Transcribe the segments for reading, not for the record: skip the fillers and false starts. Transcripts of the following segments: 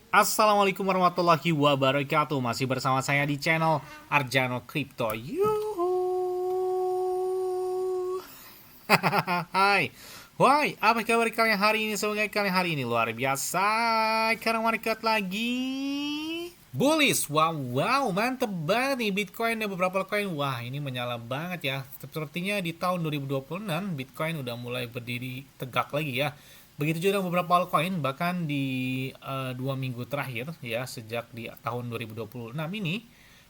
Assalamualaikum warahmatullahi wabarakatuh. Masih bersama saya di channel Arjano Crypto. Yuhu. Hai. Woi, apa kabar kalian hari ini? Semoga kalian hari ini luar biasa karena market lagi bullish. Wow, wow, mantep banget nih Bitcoin dan beberapa koin. Wah, ini menyala banget ya. Sepertinya di tahun 2026 Bitcoin udah mulai berdiri tegak lagi ya. Begitu juga beberapa altcoin, bahkan di 2 minggu terakhir ya, sejak di tahun 2026 ini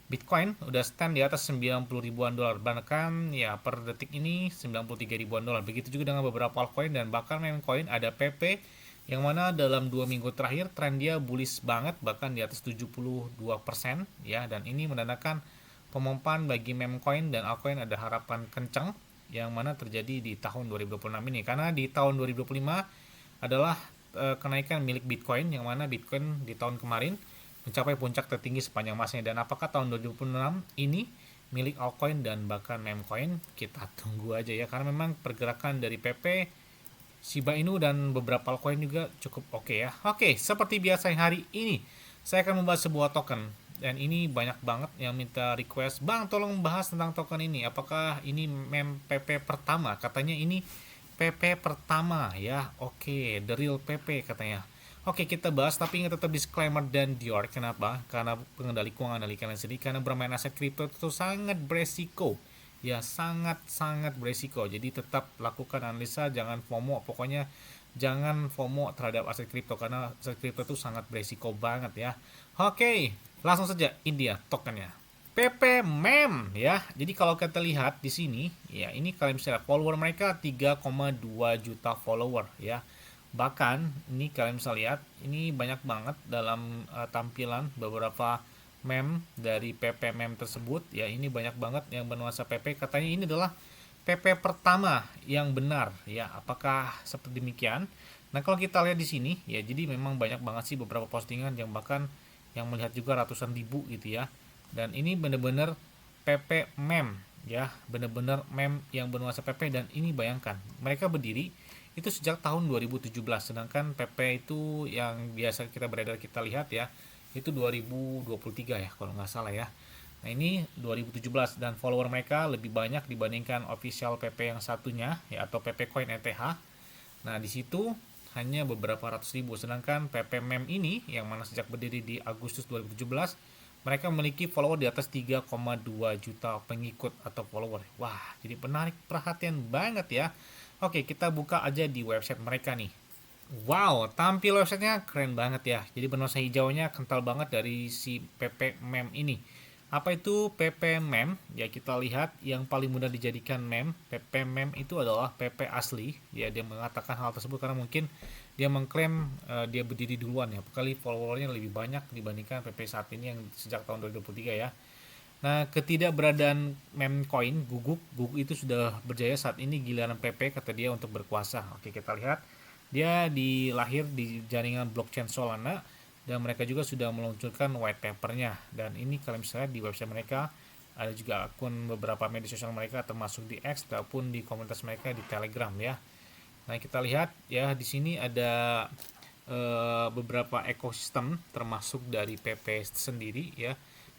Bitcoin udah stand di atas 90 ribuan dolar, bahkan ya per detik ini 93 ribuan dolar. Begitu juga dengan beberapa altcoin dan bahkan meme coin ada PP yang mana dalam 2 minggu terakhir tren dia bullish banget, bahkan di atas 72% ya, dan ini menandakan pemompan bagi meme coin dan altcoin ada harapan kencang yang mana terjadi di tahun 2026 ini, karena di tahun 2025 adalah kenaikan milik Bitcoin yang mana Bitcoin di tahun kemarin mencapai puncak tertinggi sepanjang masanya, dan apakah tahun 2026 ini milik altcoin dan bahkan meme coin, kita tunggu aja ya, karena memang pergerakan dari PP, Shiba Inu dan beberapa altcoin juga cukup oke ya. Oke, seperti biasa hari ini saya akan membahas sebuah token, dan ini banyak banget yang minta request, "Bang, tolong bahas tentang token ini. Apakah ini meme PP pertama?" Katanya ini PP pertama ya. Oke, the real PP katanya. Oke, kita bahas, tapi ingat tetap disclaimer dan Dior. Kenapa? Karena pengendali keuangan dari kalian sendiri, karena bermain aset kripto itu sangat beresiko. Ya, sangat-sangat beresiko. Jadi tetap lakukan analisa, jangan FOMO. Pokoknya jangan FOMO terhadap aset kripto, karena aset kripto itu sangat beresiko banget ya. Oke, langsung saja ini dia tokennya. PP Mem ya. Jadi kalau kita lihat di sini ya, ini kalian bisa lihat follower mereka 3,2 juta follower ya. Bahkan ini kalian bisa lihat ini banyak banget dalam tampilan beberapa meme dari PP meme tersebut ya. Ini banyak banget yang bernuansa PP, katanya ini adalah PP pertama yang benar ya. Apakah seperti demikian? Nah, kalau kita lihat di sini ya, jadi memang banyak banget sih beberapa postingan yang bahkan yang melihat juga ratusan ribu gitu ya. Dan ini benar-benar PP meme ya, benar-benar meme yang bernuansa PP. Dan ini bayangkan mereka berdiri itu sejak tahun 2017, sedangkan PP itu yang biasa kita beredar kita lihat ya itu 2023 ya kalau nggak salah ya. Nah, ini 2017 dan follower mereka lebih banyak dibandingkan official PP yang satunya ya, atau PP Coin ETH. Nah, di situ hanya beberapa ratus ribu, sedangkan PP Mem ini yang mana sejak berdiri di Agustus 2017 mereka memiliki follower di atas 3,2 juta pengikut atau follower. Wah, jadi menarik perhatian banget ya. Oke, kita buka aja di website mereka nih. Wow, tampil websitenya keren banget ya. Jadi bernuansa hijaunya kental banget dari si PP Mem ini. Apa itu PP Mem? Ya, kita lihat yang paling mudah dijadikan meme. PP Mem itu adalah PP asli. Ya, dia mengatakan hal tersebut karena mungkin dia mengklaim dia berdiri duluan ya. Kali followernya lebih banyak dibandingkan PP saat ini yang sejak tahun 2023 ya. Nah, ketidakberadaan meme coin Guguk itu sudah berjaya saat ini, giliran PP kata dia untuk berkuasa. Oke, kita lihat. Dia dilahir di jaringan blockchain Solana dan mereka juga sudah meluncurkan white papernya. Dan ini kalian bisa lihat di website mereka, ada juga akun beberapa media sosial mereka termasuk di X ataupun di komunitas mereka di Telegram ya. Nah, kita lihat ya di sini ada beberapa ekosistem termasuk dari PP sendiri ya.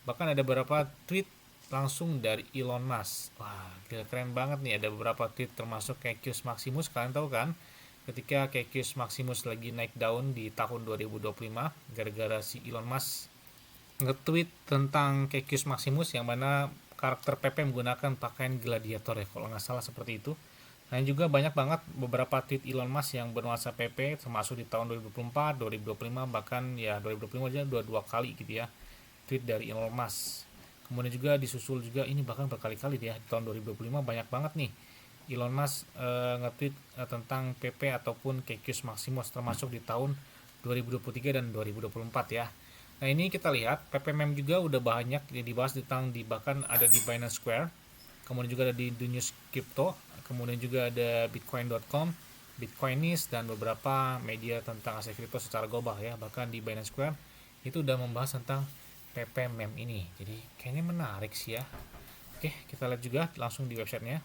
Bahkan ada beberapa tweet langsung dari Elon Musk. Wah, keren banget nih. Ada beberapa tweet termasuk Kekius Maximus. Kalian tahu kan, ketika Kekius Maximus lagi naik daun di tahun 2025 gara-gara si Elon Musk nge-tweet tentang Kekius Maximus yang mana karakter PP menggunakan pakaian gladiator ya kalau nggak salah seperti itu. Dan juga banyak banget beberapa tweet Elon Musk yang bernuansa PP termasuk di tahun 2024, 2025, bahkan ya 2025 aja dua kali gitu ya tweet dari Elon Musk. Kemudian juga disusul juga ini bahkan berkali-kali ya di tahun 2025 banyak banget nih Elon Musk nge-tweet tentang PP ataupun Kekius Maximus termasuk di tahun 2023 dan 2024 ya. Nah, ini kita lihat PP meme juga udah banyak dibahas tentang di, bahkan ada di Binance Square, kemudian juga ada di Dunyus Crypto, kemudian juga ada bitcoin.com, Bitcoinis, dan beberapa media tentang aset kripto secara global ya. Bahkan di Binance Square itu udah membahas tentang PP Mem ini. Jadi kayaknya menarik sih ya. Oke, kita lihat juga langsung di websitenya.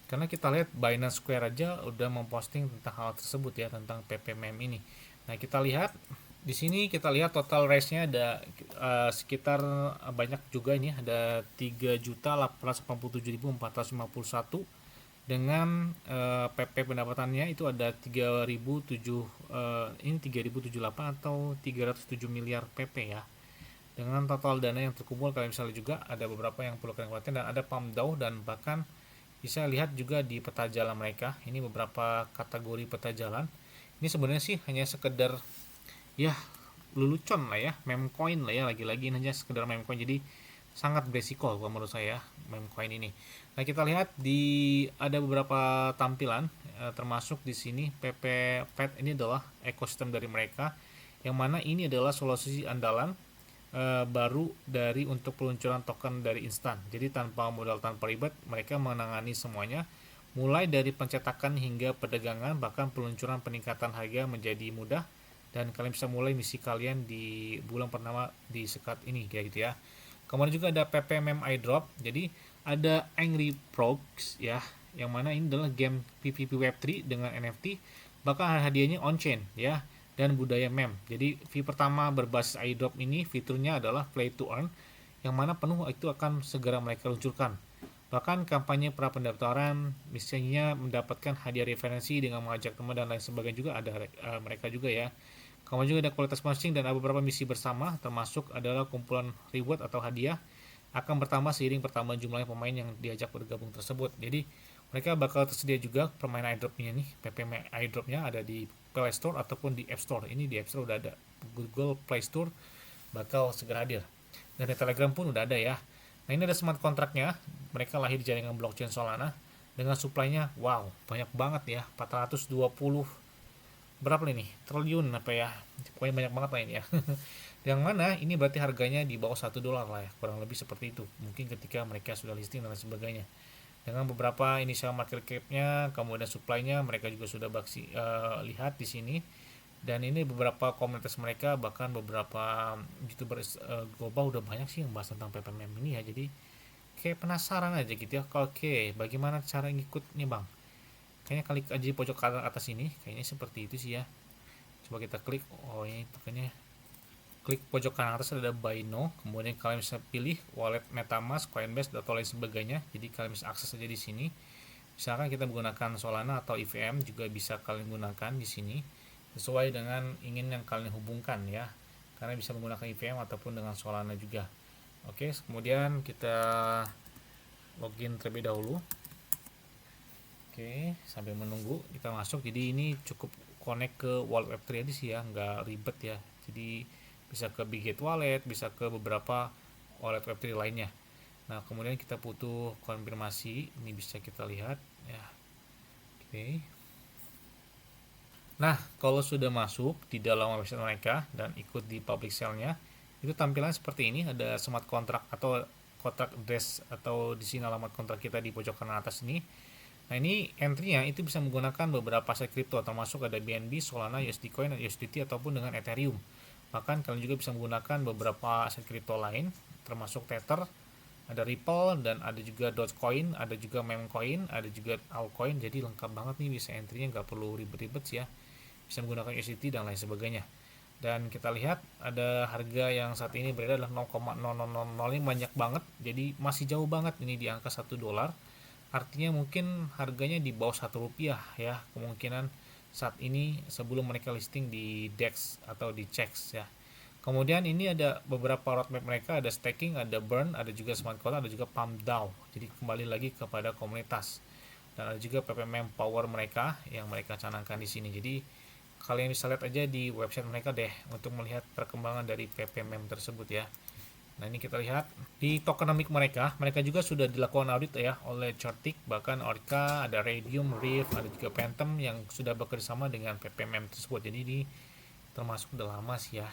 Karena kita lihat Binance Square aja udah memposting tentang hal tersebut ya, tentang PP Mem ini. Nah, kita lihat Di sini kita lihat total raise-nya ada sekitar banyak juga ini, ada 3.887.451 dengan PP pendapatannya itu ada 3.007 ini 3.078 atau 307 miliar PP ya. Dengan total dana yang terkumpul, kalian bisa lihat juga ada beberapa yang perlu kalian perhatikan, dan ada pump down, dan bahkan bisa lihat juga di peta jalan mereka. Ini beberapa kategori peta jalan. Ini sebenarnya sih hanya sekedar ya lelucon lah ya, meme coin lah ya, lagi-lagi ini hanya sekedar meme coin, jadi sangat beresiko kalau menurut saya meme coin ini. Nah, kita lihat di ada beberapa tampilan termasuk di sini PP Pet, ini adalah ekosistem dari mereka, yang mana ini adalah solusi andalan baru dari untuk peluncuran token dari instan. Jadi tanpa modal, tanpa ribet, mereka menangani semuanya, mulai dari pencetakan hingga perdagangan, bahkan peluncuran peningkatan harga menjadi mudah, dan kalian bisa mulai misi kalian di bulan pertama di sekat ini kayak gitu ya. Kemudian juga ada PPMM iDrop. Jadi ada Angry Frogs ya, yang mana ini adalah game PvP Web3 dengan NFT, bahkan hadiahnya on-chain ya, dan budaya meme. Jadi fee pertama berbasis iDrop ini fiturnya adalah play to earn, yang mana penuh itu akan segera mereka luncurkan. Bahkan kampanye pra pendaftaran misalnya mendapatkan hadiah referensi dengan mengajak teman dan lain sebagainya juga ada mereka juga ya. Kemudian juga ada kualitas matching dan ada beberapa misi bersama, termasuk adalah kumpulan reward atau hadiah akan bertambah seiring bertambah jumlah pemain yang diajak bergabung tersebut. Jadi mereka bakal tersedia juga permainan iDrop-nya nih. PPM iDrop-nya ada di Play Store ataupun di App Store. Ini di App Store udah ada, Google Play Store bakal segera hadir. Dan di Telegram pun udah ada ya. Nah, ini ada smart kontraknya. Mereka lahir di jaringan blockchain Solana dengan supply-nya wow, banyak banget ya. 420 berapa nih, triliun apa ya, pokoknya banyak banget lah ini ya. Yang mana ini berarti harganya di bawah $1 lah ya, kurang lebih seperti itu mungkin ketika mereka sudah listing dan lain sebagainya. Dengan beberapa initial market cap-nya, kemudian supply-nya mereka juga sudah lihat di sini. Dan ini beberapa komunitas mereka, bahkan beberapa youtuber global udah banyak sih yang bahas tentang PPMM ini ya. Jadi kayak penasaran aja gitu ya. Oke, bagaimana cara ngikutnya bang? Kayaknya klik aja di pojok kanan atas ini, kayaknya seperti itu sih ya. Coba kita klik, oh ini tokennya, klik pojok kanan atas ada buy now, kemudian kalian bisa pilih wallet MetaMask, Coinbase atau lain sebagainya. Jadi kalian bisa akses aja di sini. Misalkan kita menggunakan Solana atau EVM juga bisa kalian gunakan di sini sesuai dengan ingin yang kalian hubungkan ya. Karena bisa menggunakan EVM ataupun dengan Solana juga. Oke, kemudian kita login terlebih dahulu. Oke, sambil menunggu kita masuk. Jadi ini cukup connect ke wallet Web3 aja sih ya, nggak ribet ya. Jadi bisa ke Bigate Wallet, bisa ke beberapa wallet Web3 lainnya. Nah, kemudian kita butuh konfirmasi. Ini bisa kita lihat ya. Oke. Nah, kalau sudah masuk di dalam website mereka dan ikut di public sale-nya, itu tampilan seperti ini. Ada smart contract atau kontrak address, atau di sini alamat kontrak kita di pojok kanan atas ini. Nah, ini entry-nya itu bisa menggunakan beberapa aset kripto, termasuk ada BNB, Solana, USD Coin, USDT ataupun dengan Ethereum. Bahkan kalian juga bisa menggunakan beberapa aset kripto lain, termasuk Tether, ada Ripple, dan ada juga Dogecoin, ada juga Memecoin, ada juga Altcoin. Jadi lengkap banget nih, bisa entry-nya, nggak perlu ribet-ribet sih ya. Bisa menggunakan USDT dan lain sebagainya. Dan kita lihat ada harga yang saat ini beredar adalah 0,0000, ini banyak banget. Jadi masih jauh banget ini di angka $1. Artinya mungkin harganya di bawah $1 ya, kemungkinan saat ini sebelum mereka listing di DEX atau di CEX ya. Kemudian ini ada beberapa roadmap mereka, ada staking, ada burn, ada juga smart contract, ada juga pump down. Jadi kembali lagi kepada komunitas. Dan ada juga PPMM power mereka yang mereka canangkan di sini. Jadi kalian bisa lihat aja di website mereka deh untuk melihat perkembangan dari PPMM tersebut ya. Nah, ini kita lihat di tokenomic mereka juga sudah dilakukan audit ya oleh Chartic, bahkan Orca, ada Radium, Rift, ada juga Phantom yang sudah bekerjasama dengan PPMM tersebut. Jadi ini termasuk udah lama sih ya.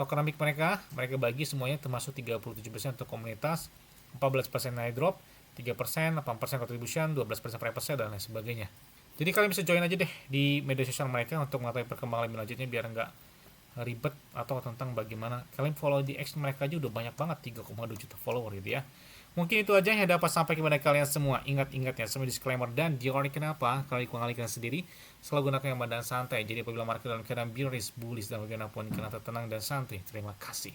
Tokenomic mereka bagi semuanya termasuk 37% untuk komunitas, 14% iDrop, 3%, 8% contribution, 12% private sale, dan lain sebagainya. Jadi kalian bisa join aja deh di media sosial mereka untuk mengetahui perkembangan lebih lanjutnya biar nggak ribet, atau tentang bagaimana kalian follow di X mereka aja udah banyak banget, 3,2 juta follower gitu ya. Mungkin itu aja yang dapat sampai kepada kalian semua. Ingat-ingat ya, semua disclaimer dan diori kenapa kalau kalian sendiri selalu gunakan yang dan santai. Jadi apabila market dalam keadaan bearish, bullish dan bagaimanapun kalian tenang dan santai. Terima kasih.